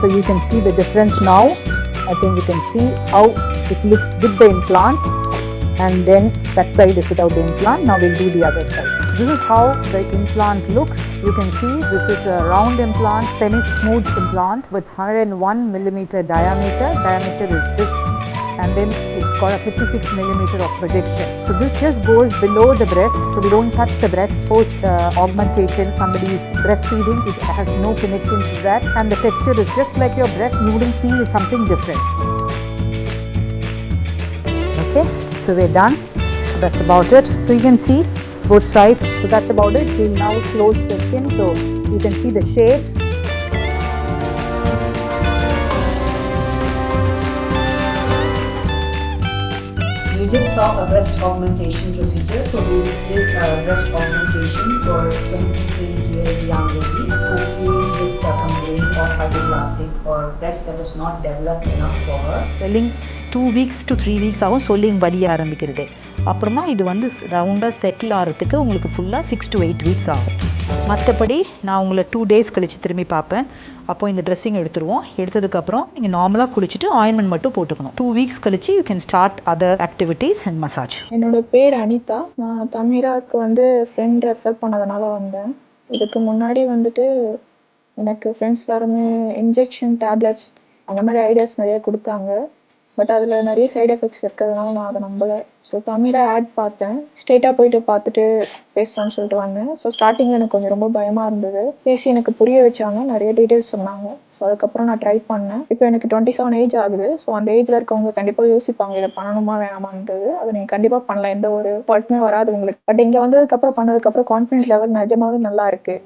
So you can see the difference now. I think you can see how it looks with the implant, and then that side is without the implant. Now we'll do the other side. This is how the implant looks. You can see this is a round implant, semi-smooth implant with 101 millimeter diameter. Diameter is this, and then it's got a 56 millimeter of projection. So this just goes below the breast, so we don't touch the breast post augmentation. Somebody is breastfeeding, it has no connection to that, and the texture is just like your breast. You wouldn't feel something different. Okay, so we're done. So that's about it. So you can see both sides. So that's about it. We'll now close the skin, so you can see the shape. You just saw a breast augmentation procedure. So we did breast augmentation for 28 years young lady who came with a complaint of hypoplastic or breast that is not developed enough for her. Swelling 2 weeks to 3 weeks ஆகும் swelling வடிய ஆரம்பிக்கிறது. அப்புறமா இது வந்து ரவுண்டாக settle ஆகிறதுக்கு உங்களுக்கு ஃபுல்லாக 6 to 8 வீக்ஸ் ஆகும். மற்றபடி நான் உங்களை 2 days கழித்து திரும்பி பார்ப்பேன். அப்போது இந்த ட்ரெஸ்ஸிங் எடுத்துருவோம். எடுத்ததுக்கப்புறம் நீங்கள் நார்மலாக குளிச்சுட்டு ஆயின்மெண்ட் மட்டும் போட்டுக்கணும். 2 weeks கழிச்சு you can start other activities and massage. என்னோட பேர் அனிதா. நான் தமிராவுக்கு வந்து ஃப்ரெண்ட் ரெஃபர் பண்ணதுனால வந்தேன். இதுக்கு முன்னாடி வந்துட்டு எனக்கு ஃப்ரெண்ட்ஸ் எல்லாருமே இன்ஜெக்ஷன் டேப்லெட்ஸ் அந்த மாதிரி ஐடியாஸ் நிறைய கொடுத்தாங்க. பட் அதில் நிறைய சைட் எஃபெக்ட்ஸ் இருக்கிறதுனால நான் அதை நம்பலை. ஸோ தமிரா ஆட் பார்த்தேன். ஸ்ட்ரெயிட்டாக போயிட்டு பார்த்துட்டு பேசலாம்னு சொல்லிட்டு வந்தேன். ஸோ ஸ்டார்டிங்கில் எனக்கு கொஞ்சம் ரொம்ப பயமாக இருந்தது. பேசி எனக்கு புரிய வச்சாங்க, நிறைய டீட்டெயில்ஸ் சொன்னாங்க. ஸோ அதுக்கப்புறம் நான் ட்ரை பண்ணேன். இப்போ எனக்கு 27 ஏஜ் ஆகுது. ஸோ அந்த ஏஜில் இருக்கவங்க கண்டிப்பாக யோசிப்பாங்க இதை பண்ணணுமா வேணாமான்றது. அதை நீங்கள் கண்டிப்பாக பண்ணலாம், எந்த ஒரு ஃபால்ட்டுமே வராது உங்களுக்கு. பட் இங்கே வந்ததுக்கப்புறம் பண்ணதுக்கப்புறம் கான்ஃபிடன்ஸ் லெவல் நிஜமாவே நல்லா இருக்குது.